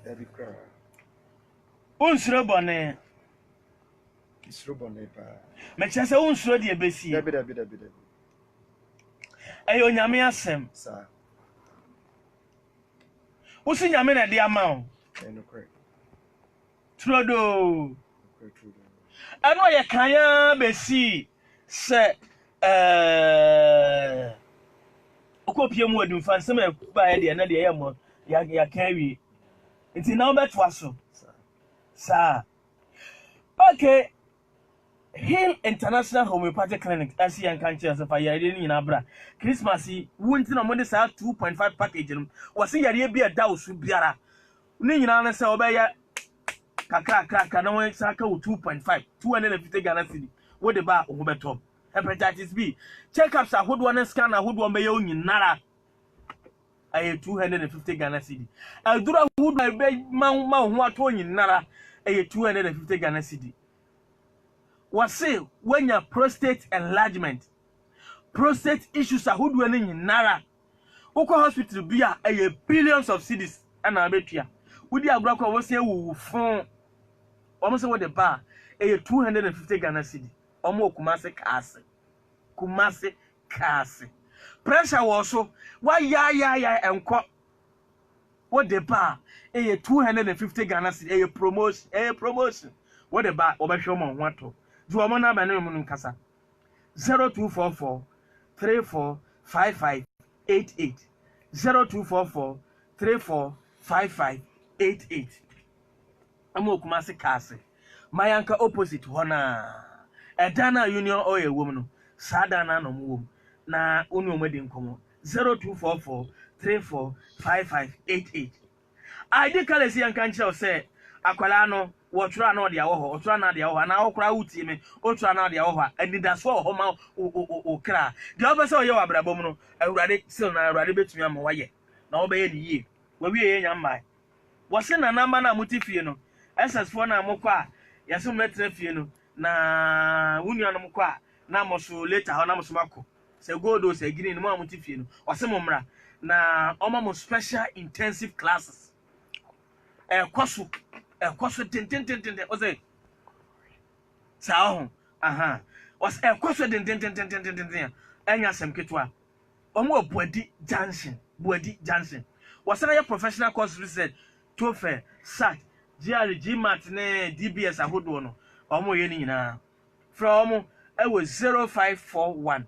Dabi kra. Unsuro bone. Isro bone pa. Me chese unsuro de ebesi. Dabi. Eyo nyame asem. Sa. Usi nyame na de ama o. No correct. Trodo. True. Ano ye kanya besi se okopie mu adumfa nsem e ba ye de na de ye mo ya carry. Nti na obeto aso. Sa. Okay. Hill International Homeopathic Clinic as yan kan che asafa yare ni na bra Christmas yi wunti na mo de sa 2.5 package no wase yare bi da osu biara ni nyina na se obeya kakra na won sa ka 2.5 250 Ghana cedi wo de ba o beto hepatitis B checkups ahodo na scan ahodo be ye onyinara aye 250 Ghana cedi adura ahodo be ma ho ato onyinara aye 250 Ghana cedi. Wase when your prostate enlargement, prostate issues are who do any nara. Oko hospital be a billions of cedis and abetia. Would you abroad was say who phone almost what the bar a 250 Ghana cedi. Omo Kumase Kasi. Pressure also why ya and what the bar a 250 Ghana cedi a promotion. What the bar over Showman want to. Duamona Banem Kasa 0244 345588 0244 345588. Amo Kumasi Kasi. Mayanka opposite Hona. Edana Union Oil woman. Sadana no move. Na unu medin komo 0244 345588. I did call a young country say akwala no wotra na de awo otra na de awo na okra uti me otra na de awo adi da so ho ma okra de obese oye wa brabom no awurade sil na awurade betumi am waye na obeye ni yie wa wie ye nyamma wose na namba na mutifie no SS4 na mokwa yase metre fie no na wunu no mokwa na moso later ho na moso mako se godo se gini no ma mutifie no wase momra na omo special intensive classes kwaso ten ose sao aha was kwaso ten enya sem ketwa omo Buadi Junction was na professional course research TOEFL SAT GRE GMAT ne DBS ahodo no omo ye ni nyina from e was 0541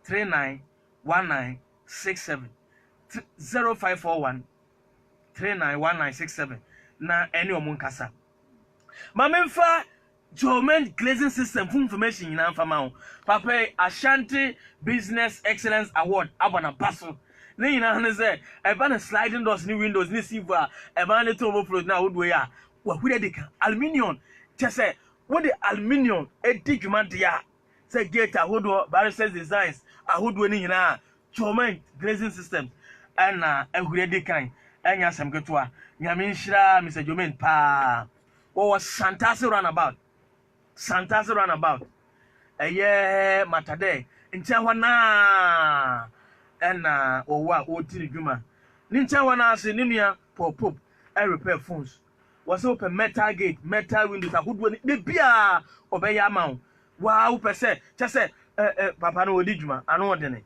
391967 0541 391967 na any omunkasa mamemfa Jomen glazing system for information in Anfamao Papa Ashanti Business Excellence Award abana paso na ina hanze e ba na sliding doors ni windows ni silver e ba na to overflow na woodway a wa hude dika aluminium chese what the aluminium e diguma dia say gate ahodo barriers designs ahodo ni hina Jomen glazing system and e hude dika enya sam ketua nyame nhira Mr. Jomen pa what was Santasi runabout eye matade nche hwana na owa otiri dwuma ni nche hwana ase ni nua pop repair phones was open metal gate metal windows ahodo ni bia obeya ma wa wo pese chese papa no odi dwuma anu odene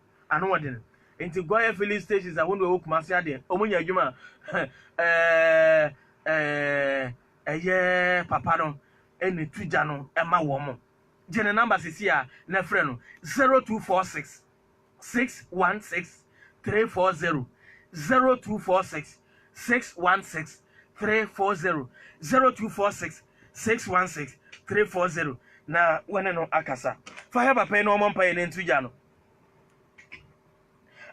enti goye filling stations ahodo wo Kumasi ade omunya dwuma eye papa no eni twija no ema wo mo jene number sisi a na frɛ no 0246 616 340 0246 616 340 0246 616 340 na wane no akasa fa he papa no mo mpaye ne twija no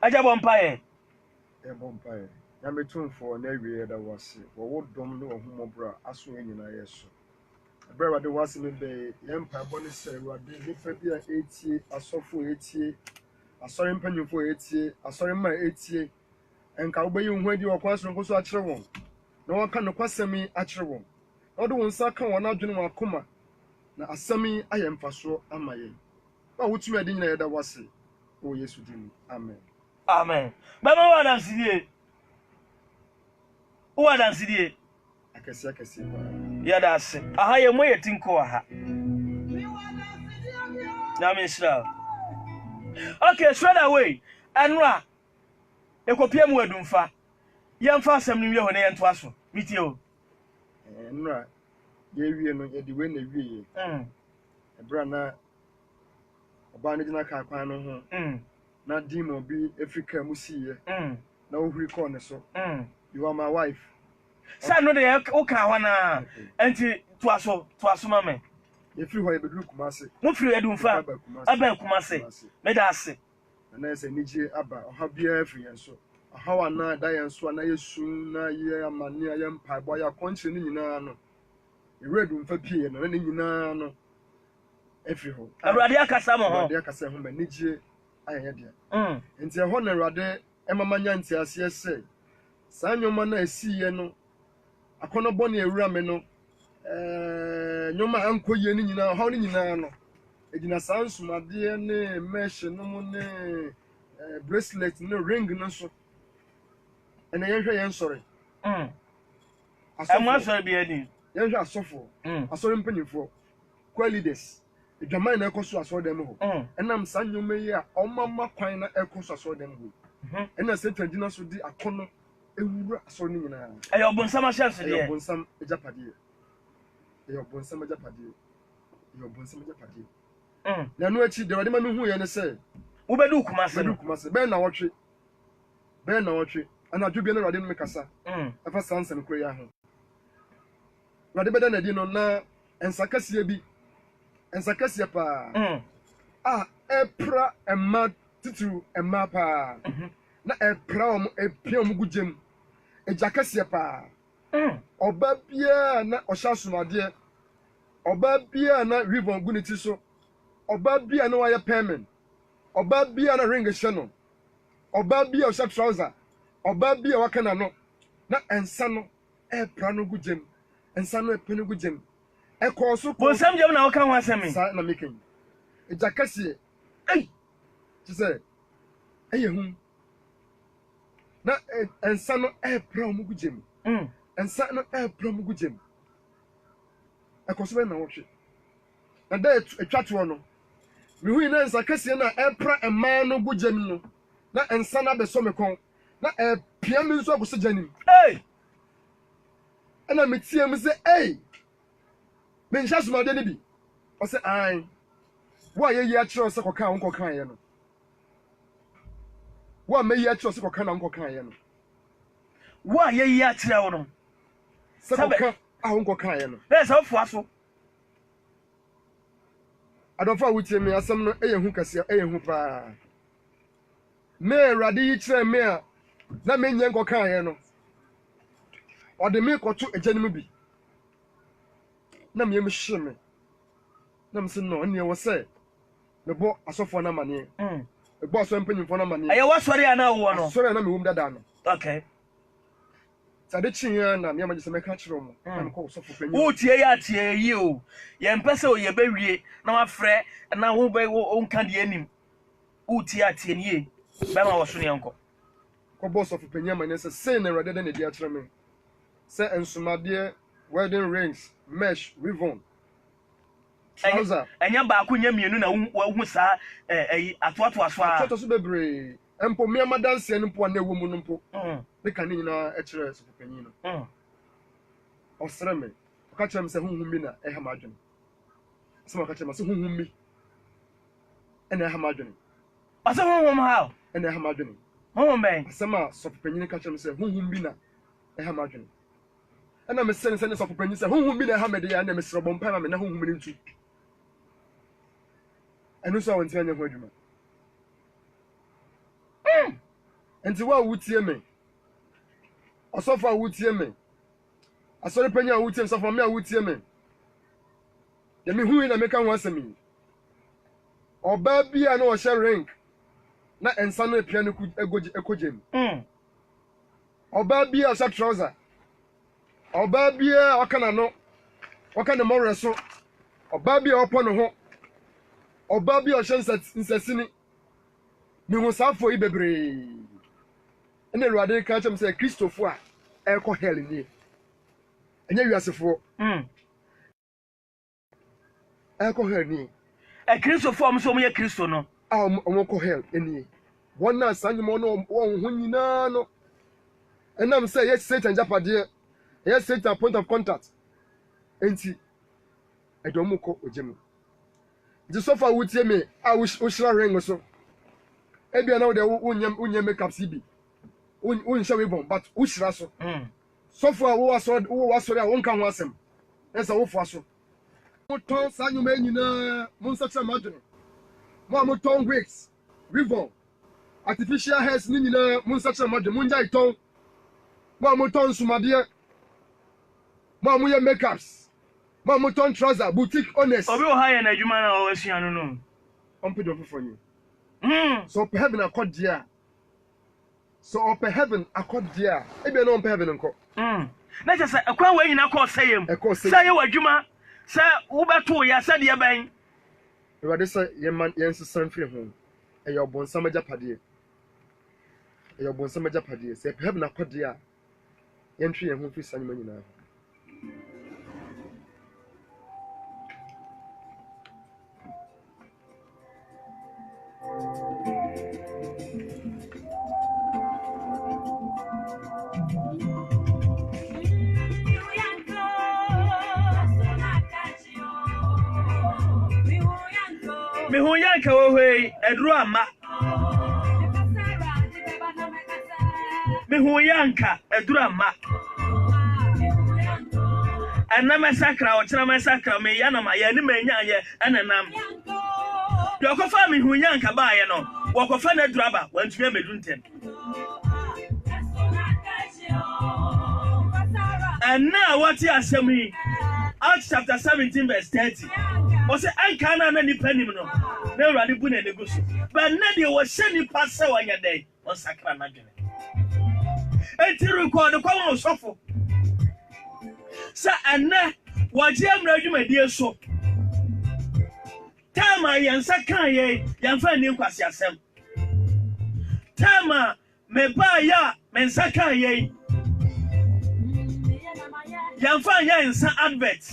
aja bo mpaye na metumfo na awie da wase wo dom ne ohumobra aso nyina yeso brother de wase me be yempa boni se ruade nipa bia etie asofo etie asori mpanyufo etie asori ma etie enka obayi nhwadi okwaso nkoso akire won na won ka no kwasemi akire won na de won sa ka won adwene won akoma na asemi ayemfaso amaye ba wotumi ade nyina yeda wase o Yesu dinu amen baba wana sidie Who dance it? Akasi Yeah, that's it. A higher way think or ha. Now, Miss Love. Okay, straight away. And ra. A copy of Mudumfa. Young fast some new when they enter us. Meet you. Nra ye no ye di we na wie ebra na oba ne gina ka kwan no ho na dimo bi Africa mu siye na ohuri call ne so you are my wife sa no de o ka ho na enti to aso mame ye free ho ye bedru Kumase mo free Adumfa aba Kumase me da ase na se nije aba oha bia free en so hawa na da yen so na yesu na ye amane ya mpaabo ya konche ni nyina no eredu mfa pie no na nyina no efi ho Awurade akasa mo ho Awurade akasa ho ma nije ayeye de enti ho na Awurade emamanya nti ase ese saa nyoma na asiye no akono bone ewura me no nyoma ankoye ni nyina ho ni nyina no egina saa nsumade ne mesh no mo ne bracelet no ring no so ene yenhwe yen sori am sorry be any yenhwe asofo asori mpanifo qualities edwaman na ekoso asori dem ho enam sanyoma yi a omama kwan na ekoso asori dem ho ena Satan dina so di akono ewura asori nyina ayo bonsam chance de bonsam ejapade eyo bonsam ejapade na no achi de wade ma me hu ye ne se wo bedu Kumase be na wotwe ana dwubie na Awurade no mekasa afa sansan kro ya ho Awurade beda na di no na ensakasie pa epra emma titu emma pa na epra epia gugem ejakasie pa oba bia na osha sumade oba bia na ribbon guniti so oba bia na waya payment oba bia na ring shano oba bia osha trouser oba bia wakana no na ensa no epra no gugem ensa no epra no gugem ekọ so ko sam jam na waka ho asemi sa na mekin ejakase ti say hu na ensa no epra mo gugem ensa no epra mo gugem ekọ so be na wohwe na da etwato no me hu na ensa kase na epra ema no gugem no na ensa na be so me kon na epia mi nso agoso janim ana metie me say men sha sumade ni bi o say ai wo ayeyi a kire o say kokan won kokan ye no wo ameyi a kire o say kokan na won kokan ye no wo ayeyi a kire wo no say kokan a won kokan ye no na say ofo aso adonfa wutie me asem no eye hu kase eye hu pa me Awurade yi kire me a na me nyen kokan ye no o de me koto ejanim bi na me hye me na me se no ne wo se me bo asofo na mane me bo aso mpanyimfo na mane aye wa sori ana wo no sori na me wum dada no okay sade chinya na me amagye se me ka kire mo na me ko sofo panyi wo tie ya tie yi o ye mpese o ye bewie na wa frɛ na wo be wo nka de anim wo tie atie ni e ba ma wo so ne yanko ko bo sofo panyi amane se say na Awurade da na di akire me se ensumade wedding rings mesh ribbon trouser enya ba ko nya mienu na wu sa atoato aso a toto so bebre empo me amadanse no po na ewo mu no mpo de kan ni na e kire sofo panyi no osere me ka kire me se hunhum mi na e ha madwene se ma ka kire me se hunhum mi e na e ha madwene ase hunhum ha e na e ha madwene hunhum ben se ma sofo panyi ka kire me se hunhum bi na e ha madwene ana me sene sofo panyi se hunhum bi na e ha mede ya na me sere bompa ma me na hunhum ni ntu enu so won ti anya ho adwuma enti wa wutie me osofo a wutie me asori panyi a wutie sofo me a wutie me ya me hu na me ka ho asemi oba bia na o hye ring na ensa no epia no ekojem oba bia sha trouser oba bia okana no okana mo reso oba bia opo no ho oba bia o hye nsasini me hu safo ibebre ene Awurade ka chem say Christopher ɛkɔ hell ni ɛnyɛ wiasefo ɛkɔ hell ni Kristo form so mo ye Kristo no a ɔmo kɔ hell ni wɔn na sanyemo no wɔn ho nyinaa no ɛnam sɛ yɛ Satan japade yɛ Satan point of contact enti ɛdɔm kɔ ogyem nti sofa wutie me a wohyira ring so ebia na wo de wonyɛ makeup bi wonhyɛ we bon but wohyira so sofa wo wasɔre a wonka ho asɛm ɛsɛ wo foa so motɔn saa nyoma nyinaa monsakyerɛ madwene mo a motɔn wigs ribbon artificial hairs ni nyinaa monsakyerɛ madwene mongyae tɔn mo a motɔn nsomadeɛ mo a moyɛ makeups mo a motɔn trouser boutique honest obi o ha yɛ na adwuma na o asua no no ɔmpɛ dɔfo for you so ɔpɛ heaven akɔdeɛ so ɔpɛ heaven akɔdeɛ ebia na ɔmpɛ heaven nkɔ na kyɛ sɛ ɛkwan wɔ nyina kɔ ɔsɛyɛm sɛ yɛ wɔ adwuma sɛ wobɛto yɛ sɛ deɛ bɛn Awurade sɛ yɛnsesa mfiri ho ɛyɛ ɔbɔnsam agyapadeɛ sɛ ɛpɛ heaven akɔdeɛ a yɛntwe yɛn ho mfiri saa nnwuma nyinaa me ho yanka wo hwei eduru ama me ho yanka eduru ama anama sakra o kyerama sakra me yana ma ya ni manya ye ananam de okofa me ho yanka ba ye no wokofa na eduru aba wantumi amedu ntem anna wati asɛm yi Acts chapter 17 verse 30 o se anka na nipa nim no na Awurade bu na nego so but na de wo hye nipa sɛ wanya dai on sakra na dwene enti record kwa wo sofo sa anna waje amra dwumadie so tama yansa kan ye yanfa ni nkwasi asɛm tama me ba ya mensa kan ye yanfa ya insa advert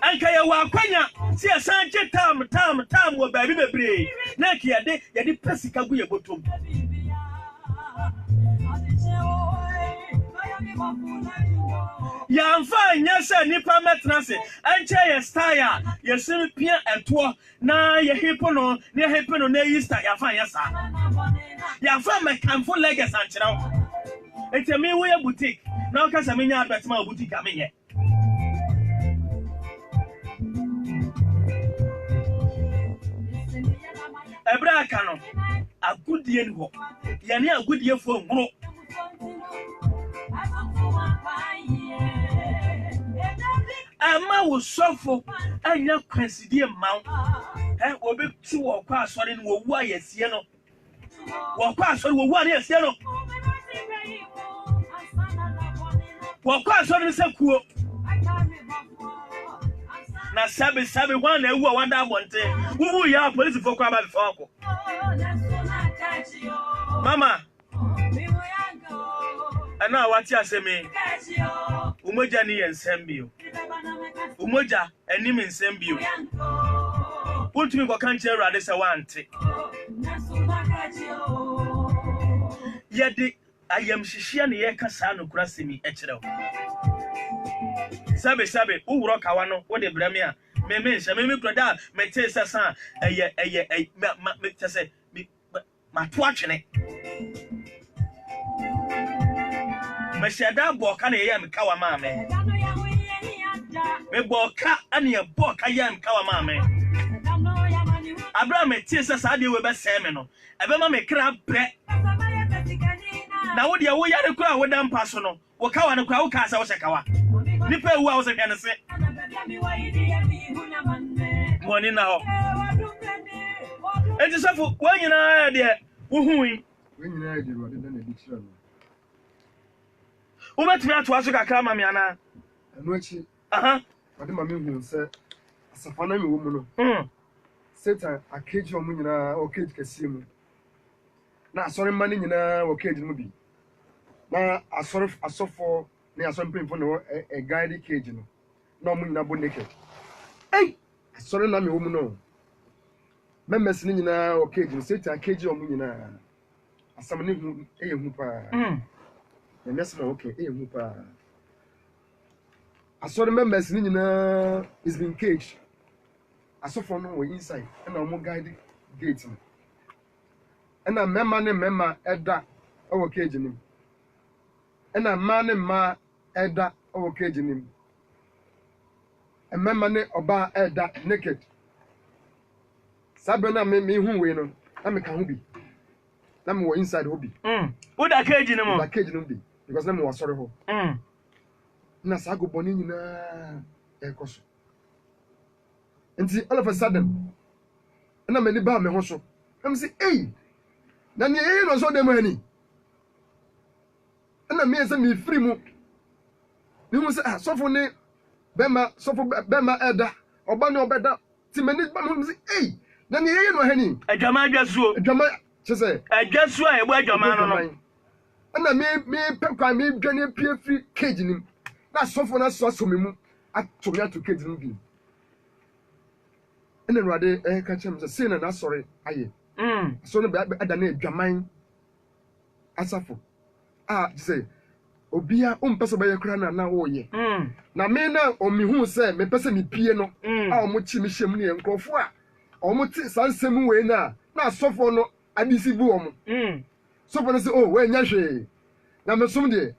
anka ya wa kwanya si asanche tam wo baabi bebre na ki yade pesika gu ye botom yanfa nya se nipa metna se anche ye style ye sim pia eto na ye hipo no na Easter yanfa nya sa yanfa mekanfo legacy anchira etemi wo ye boutique na o ka se menya advert ma boutique amenye ebra aka no agudie ni ho ye ne agudie fo nwuro ama wo sofo anya kwansidie mawo obi ti wo kwa asori no wo wu ayesie no wo kwa asori wo wu ayesie no wo kwa asori se kuo na sabe wan na ewu wanda abonte wuwu ya police for kwa ba before ko mama ana wati asemi umoja ni ensembio umoja enim ensembio puntumi ko kan chere Awurade se wante yedi ayam hihia ne ye kasa no kura semi ekire sabe uwuro kawa no wo de brame a me broda me te sesa eye me tese ma to atwene me sheda boka na ye me kawa ma me boka ane ye boka ye me kawa ma me Abraham te sesa de we be se me no ebe ma me kra bre na wo de wo yare kura wo dan paso no wo kawa no kura wo ka sa wo shekawa nipa ewu a wo se hwene se woni na ho enti sofo wo nyina de wo hui we nyina de Awurade na di kira no wo betumi ato aso kakra ma me ana eno achi Awurade ma me hu se asafa na me wo mu no Satan akeji omu nyina o keji kase mu na asɔre mma ne nyinaa wɔ cage no bi na asɔfo ne asɔre mpanyinfo na wɔ guide cage no na ɔmo nyinaa bɔ naked asɔre na me wɔ mu no members ne nyinaa wɔ cage no satan cage ɔmo nyinaa asam ne hu ɛyɛ hu paa na mess na okay ɛyɛ hu paa asɔre members ne nyinaa is been caged asɔfo no wɔ inside ɛna ɔmo guide gate no ɛna mɛma ne mɛma ɛda ɛwɔ cage nim ɛna mmaa ne mmaa ɛda ɛwɔ cage nim mɛma ne ɔbaa ɛda naked saa bɛ na me hu wei no na me ka ho bi na me wɔ inside ho bi wo da cage no mo da cage no bi because na me wɔ asɔre ho na saa go bɔne nyinaa ɛkɔ so nti all of a sudden ɛna m'ani baa me ho so na me sɛ ei na ne ɛyɛ no so dem ani ɛna me sɛ me firi mu me hu sɛ sɔfo ne bɛma ɛda ɔba ne ɔbɛda ti m'ani ba me sɛ ei na ne ɛyɛ no hani adwama adwasuo kyɛ sɛ adwasuo a ɛbɔ adwama no no ɛna me pɛ kwa me dwane pie firi cage nim na sɔfo na so me mu ato me ato cage nim bi ɛna Awurade ka kyerɛ me sɛ sei na n'asɔre ayɛ so no ada na adwaman asafo sɛ obia ompɛ sɛ ɔbɛyɛ kora na wɔyɛ na me na ɔmehu sɛ mepɛ sɛ mepie no a ɔmo kyi me hyɛm ne yɛ nkurɔfo a ɔmo te saa nsɛm wei na asɔfo no adisi bu ɔmo sɔfo no sɛ wɔanya hwee na mesom deɛ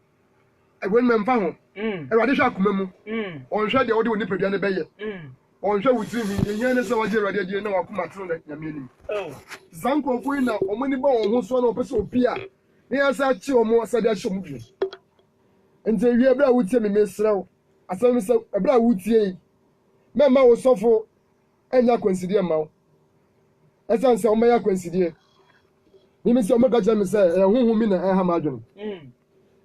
ɛwɔ no memfa ho Awurade hwɛ akoma mu ɔnhwɛ deɛ wode wo nipadua no bɛyɛ ɔnhwɛ wo tirinwi yɛnyɛ ne sɛ wɔgye Awurade adie na wakoma toro na nyame anim saa nkurɔfo yi na ɔmo ni ba wɔn ho so na ɔpɛ sɛ opie a ne yɛ sɛ akye ɔmo asade ahyɛ ɔmo bio nti ewie ɛberɛ a wotie me mesrɛ wo asɛm sɛ ɛberɛ a wotie yi mɛma wo sɔfo ɛnyɛ akwansidie ma wo ɛsiane sɛ ɔmɛyɛ akwansidie mimi sɛ ɔmɛka kyerɛ me sɛ ɛhohom mi na ɛha ma adwene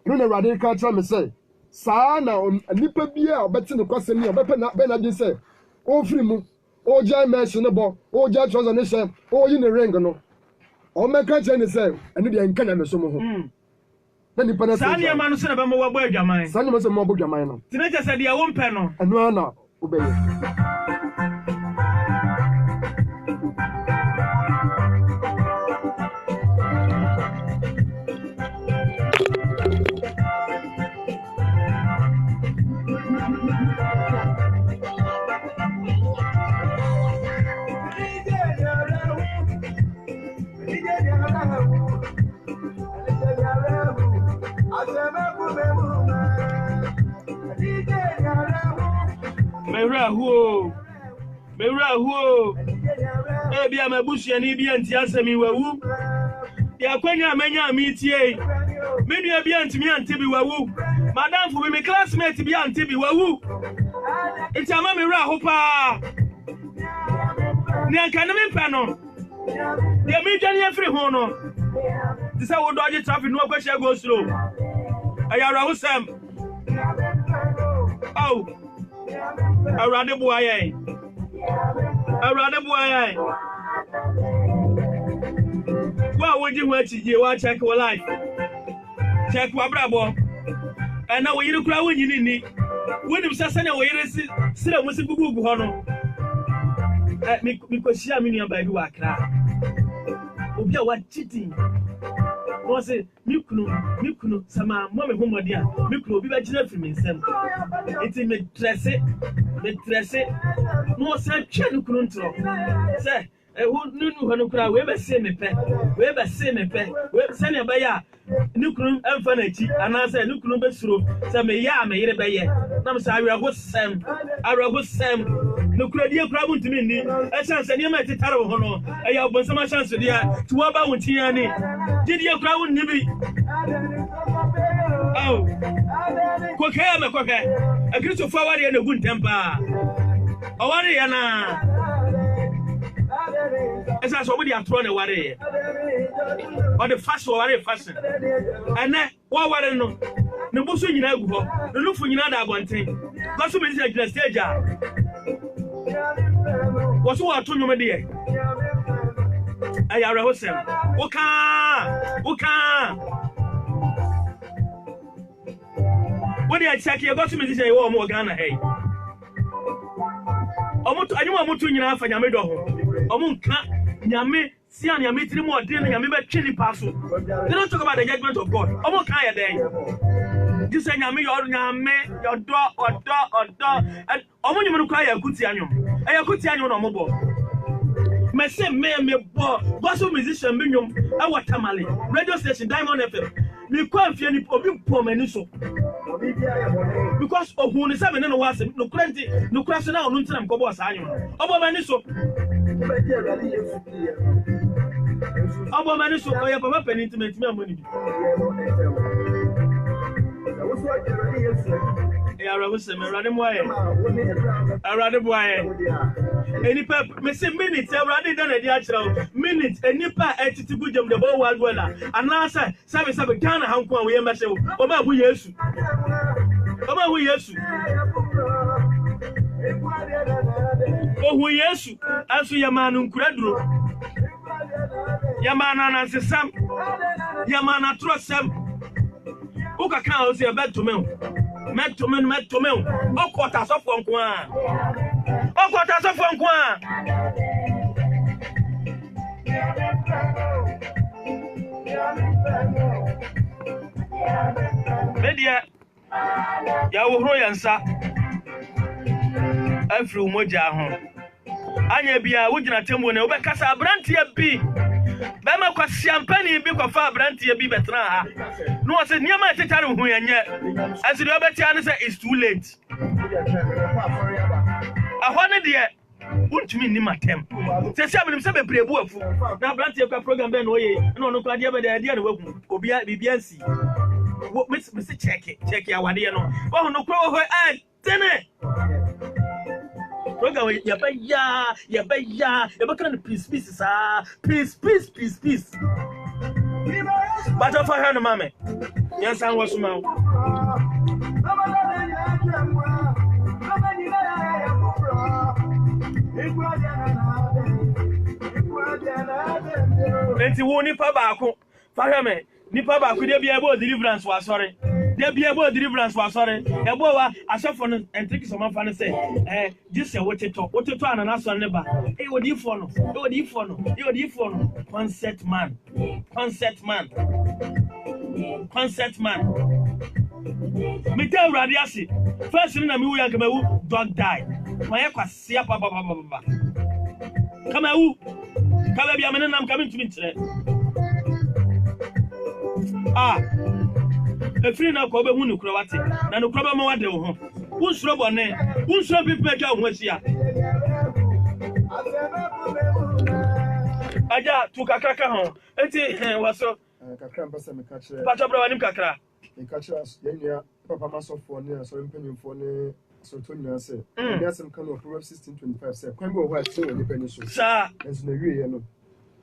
ɛno na Awurade ka kyerɛ me sɛ saa na nipa bi a ɔbɛte ne kwasɛm ni ɔbɛpɛ na bɛnadwe sɛ ɔfiri mu ɔgya mɛhye ne bɔ ɔgya trɔsa ne hyɛ ɔyi ne ring no ɔmɛka kyerɛ ne sɛ ɛno deɛ nka nyame so mo ho na nipa na saa nneɛma no sɛ na bɛma wɔbɔ adwaman saa nneɛma sɛ mɔbɔ dwaman no nti ne kyɛ sɛ deɛ wompɛ no ɛno ara na wobɛyɛ Mewura ebi amabusuani bi anti asemi wawu ya kwanya amanya amitie me nua bi antimi ante bi wawu madam fu me classmate bi ante bi wawu nti ama mewura ho pa ne anka ne mpa no de mi dwane afiri ho no ti say wo dodge traffic no kwahia go slow ayara ho sam au Awurade buaye wa woji ho achije wa check your life check wa brabo na wo yiri kura wo nyini ni wonim sase na wo yiri sira musi gugugu ho no mi kwahia mi nua ba bi wa kra obi a wa cheating no say mi kunu sama mo me homodi a mi kunu obi ba gina firi mi nsem enti me tresse no say twa ni kunu ntro say nunu ho no kura we be se me pe we se ne ba ya ni kunu emfa na chi ana say ni kunu be suro say me ya me yire be ye na me say awrago sem no kura die kura bu ntimi ni e chance ne ma tetare ho no e ya obon sama chance dia ti wa ba wonti ya ni die kura bu nimi au ko kaya me ko kaya a Kristo fa wari na gun tempa o wari ya na esa so bodi atro na wari o de fashion wari fashion ene wa wari no ne busu nyina agu ho ne lufu nyina da abonten go so me say stage a wo so wa to nwom de Ayara Hosem. Uka. When you check, you got to me say, "Oh, more Ghana, hey." I know I'm to you for Yamido. Yami, see, and Yami, 3 more dinner, Yami, chili parcel. They don't talk about the judgment of God. I'm okay then. This is Yami, your door, and Omo you cry a good annuum. A good annuum on mobile. Me say me gospel musician minimum our tamale radio station Diamond FM me kwa fie ni obi pomani so because ohun ni say me no was no krenti no kraso na onu ntina mkobo asa anyo obomani so oya papa penit me amoni Arade boy. Any pep, me say minutes, already done a diachral. Minutes, a nipper at Tibujum, the whole world weather. And now, sir, Sabe Ghana, how come we must say, Oba, we yes. Oba, we yes. Oh, we yes. As we Yaman Credro. Yamana Nancy Sam. Yamana trust Sam. Uka can't say a bed to me. Met to me. Oh, quarters of 1 coin. Oh, quarters of 1 coin. Media Yawoyansa. Every moja home. Anya bia wujina temu ne obekasa brantie bi. Bema kwa champagne bi kwa fa brantie bi betra ha. No say niam tetare hu yenye. Asi do betia ne say it's too late. Ahone de untumi ni matem. Se se abnim se bebrebo afu. Na brantie kwa program be no ye. Na ono kwa de be de na wagu. Obia bibiansi. Me se check ya wade no. Wo no kwa ho tene. Program yabaya peace sir peace but of her no mama yes I was man enti wo nipa baako fa me nipa baako de bia bo deliverance wa sorry de bia bo deliverance wa sorry e bo wa asofo no entriki so man fa no say just say woteto anana so ne ba e wodi ifo no concept man me tell radiasi first na me wo yanka me wu dog die my kwase apa baba kama wu kama bia me nam kama ntumi ntre free na ko be hu nukura wate na nukura ba ma wade wo ho unsuro bone unsuro pipe ka ho asia aja tu kakaka ho enti waso kakra mbasa me ka kire pato bra wanim kakra me ka kire yenya papa masofo ne so mpanyimfo ne so to nyina se ne asem kan of Proverbs 16:25 se kwan be wo ha se wo nipa ni so sa enso na wiye no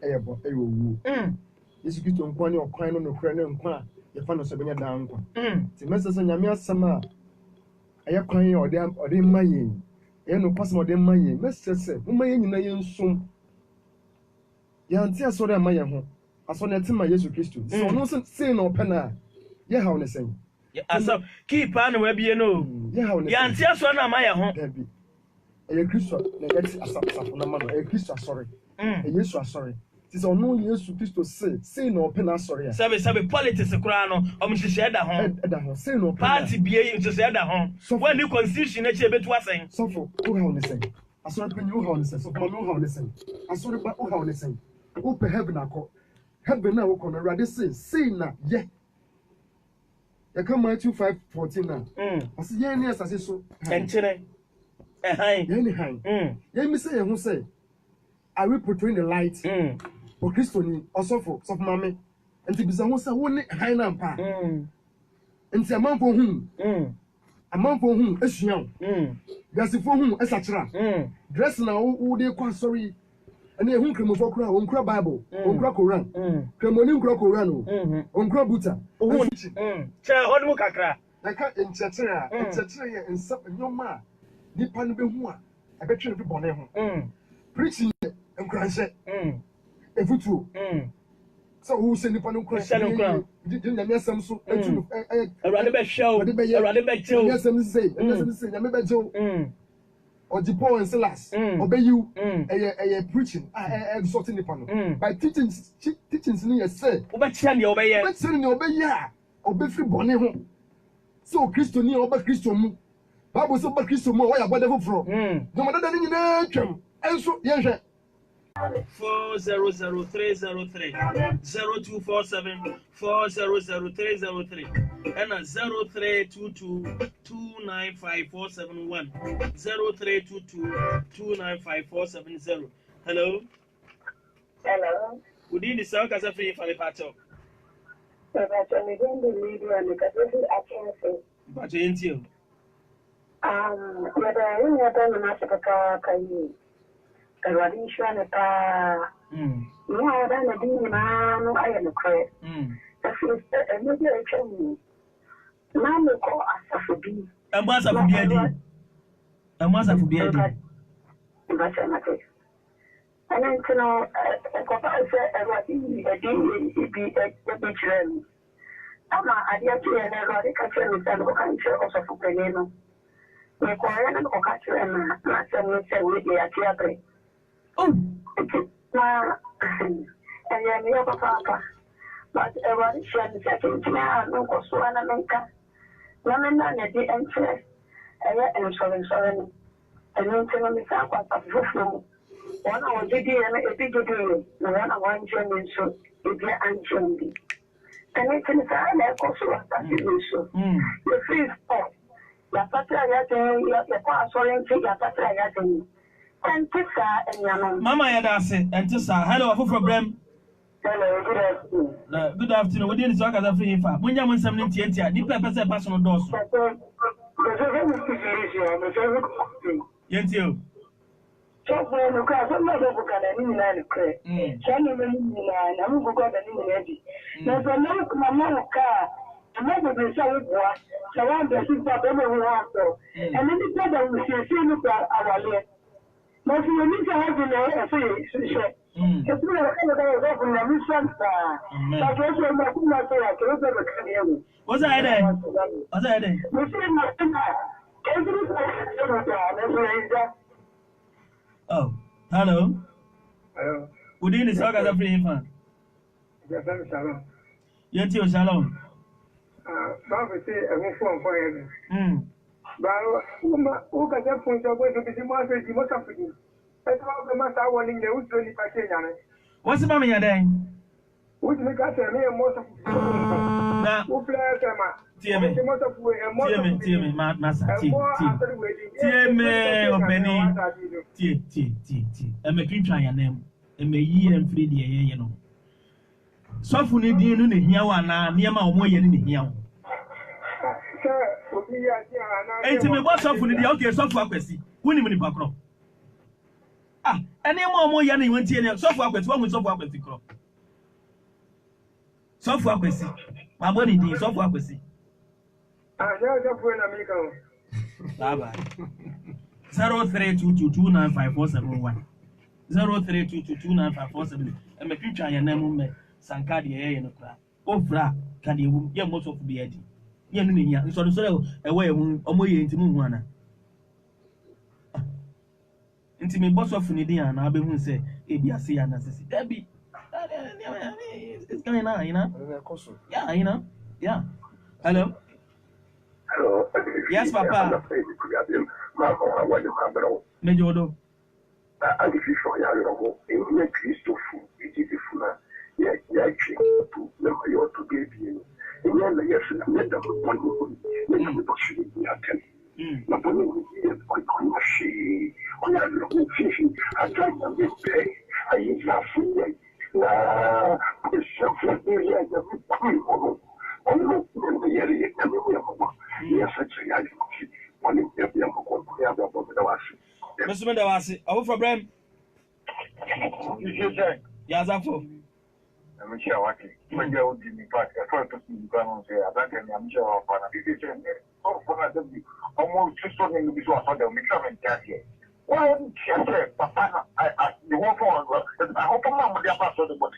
eyebo eyowu Yesu Kristo nkwa ne okwan no nokura ne nkwa ye fa no so benya dan nkwa ti mesese nyame asema aye kwan ye ode maye ye no pasmo ode maye mesese mo maye nyina ye nsum ya nti asore amaye ho aso na tema Yesu Kristo so no se no pena ye hawo ne sen asa keep an we bie no ye hawo ne ya nti asore na amaye ho dabi ye Kristo na yeti asafo na ma no ye Kristo asore Yesu asore ti so no Yesu Kristo say no pena sorry ya sabe politics kura no o mhihye da ho say no party bie mhihye da ho when the constitution na che betu asen so for o ha on sen asore penyu o ha on sen so for no ha on sen asore ba o ha on sen o pe heaven akọ heaven na wo kono rade say na ye come Matthew 5:14 na asi ye ni asase so enchire ye ni han ye mi say ye hu say are we portraying the light for Christoni also for mame enti bisa hu say wo ni han na mpa enti amanfo hu esuan gasifo hu esachira dress na wo dey kwa sorry ene hu kremofo kura wo nkura bible wo nkura Quran kremoni nkura Quran wo nkura buta hu che hodmu kakra na ka enchachira ye ensap nyoma nipa no be hu a ebetwe no bi bone ho preaching nkranse efutuo so who send the panu kura did nyame asem so etu awurade bɛ hwɛ awurade bɛ gye nyame asem say nyame bɛ gye Oji Paul and Silas obey you preaching sorting the panu by teachings ni ye say wobɛkyia deɛ wobɛyɛ wobɛkyia deɛ wobɛyɛ a wobɛfiri bɔne ho so Kristo ni oba Kristo mu Bible so oba Kristo mu ɔyɛ abɔde foforɔ dɔmɔdada ne nyinaa twam ɛnso yɛhwɛ 400303 0247 400303 and 0322295471 0322295470. Hello. Hello. Good evening, sir. Kasa free for the pacho. Pacho, me don't believe you and because this is a chance. Pacho, ain't you? Whether you have done a massacre, can you? I wasn't sure that no, I don't know, man, I am a credit. The first, and maybe I can. Mamma call us for be. And what's up for BID? And what's up for BID? That's a matter. And then, you know, a couple of a trend. I'm a dear to an erotic catcher with an occasion also for Peneno. We call an occasion and not some say with the theatre. Oh, and then the other papa. But a one shed second to my uncle Suana Menka. Women are at the entry. And so, and then tell me something of Buffalo. One hour did a big deal, the one I want German so if you're unchanging. And it can sound like also that you so. The free spot. La patria, your pass oriented, your patria. And Tissa and Yaman. Mama Yadase and Tissa. Hello, who from Brem? Hello, good afternoon. Good afternoon. What did you talk as a free fa? When you want something to enter, the purpose of personal doors. Yes, you. Just when you cry, some of them can any cray. Channel I'm going to go ready. There's a look, my car. I never been so what. So I'm the sister, and then the brother will see look at our left. But you need to have a say, it's not a from the mission. That's also my say, what's that there? What's that there? Oh, hello. Hello. Good evening, sir. As a free fan. Shalom. Yes, you shalom. Bible say a phone for you. But who can just point out where to be the most of the most of you? That's how the master warning the who's really patient. What's the mammy then? Which make us a mere most of now, who play Tear me, master. Tear me, opening. Tear. I'm a creature, I am. And may ye and free the you know. So for the dear in here, near my more in here. Hey, to me, what's up for the okay, so far, Questy? Winning in the back. Ah, and no more yanny went here, so far, with one with so far with the crop. So far, Questy. My money is so far, Questy. I just when I'm Bye 0322295471 0322295471 and my future and name Sankadi in the crowd. Oh, fra, can you get most of the eddy? Yan, so away only into Mwana. Into me, boss of Nidia, and I'll be one say, ABC and Assissi. Debbie, it's going on, you know? Yeah, you know? Yeah. Hello? Hello. Yes, Papa. Mejodo. I give you for your in your Christopher, it is to never your to give you. And then, yes, let them one who should be attended. Not only is my she, when I look at fishing, I try to get pay. I use my food. It's something here. Yes, Mr. Mendawasi, I for Brem. Yes, I'm for. I'm sure what when you would be back, I thought to see Brown say, I don't think I'm sure of one. Oh, for that, almost just something to be so hard to become in that year. Well, Papa, the one for I hope I'm with the pastor, but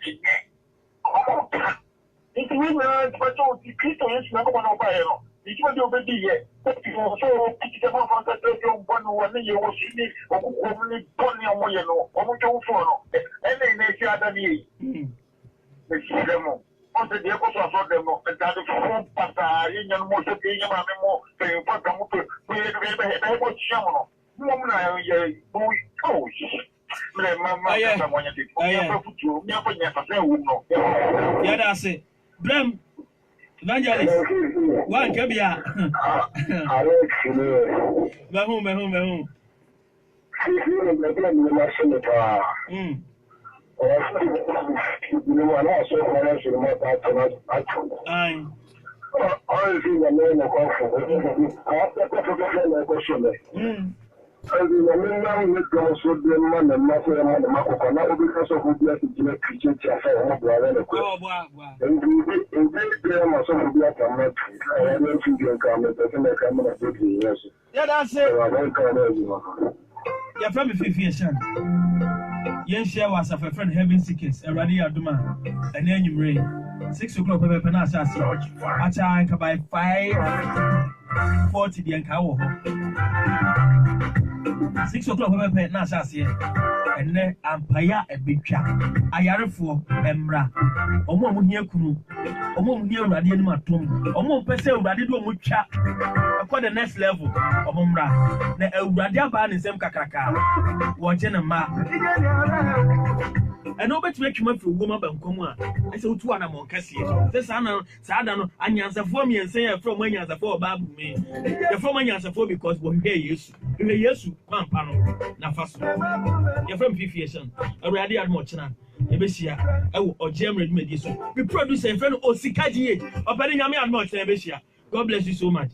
it's really but the people is not going to buy it. It's what you'll be here. But you also pick them up on the radio 1 year was me, or only Tony or Moyano, or Joe, and then they share the knee. They see them all. On the depots of them, and that is for Pata, in your most of the more, saying, what I'm going to have a shaman. Yeah, that's it. Blem Evangelist. One cabia. Mahum. As in, I mean, now we go so the man and master and the Marco, now because of who blessed the Christian church and and they must have black and not. I don't think you can make a camera of 50 years. Yeah, that's it. I don't come. Your friend, 50 years. Yen share was of a friend having sickness, a radio duma, and then you rain. 6 o'clock, Pepper Penasa, I can buy 5:40 the Ankawo. 6 o'clock, Pepper Penasa, and then Ampaya a big chap. I are for Emra. Omo here kunu. Omo here radian matum. Omo person radido mucha. Upon the next level, Omra. The Radia ban is Mkakaka. Watching a map. And no better make him up for woman and come on. I said, 2 animal Cassia. This Anna, Sadano, and answer for me and say from when you answer for Babu me. The from when you answer for because we hear you. You hear you, one panel. Nafaso. Your friend Fifiation. A radial mochina. Ebesia. Or Gem Red Mediation. We produce a friend of Sikaji. Or Benny and Moch Ebesia. God bless you so much.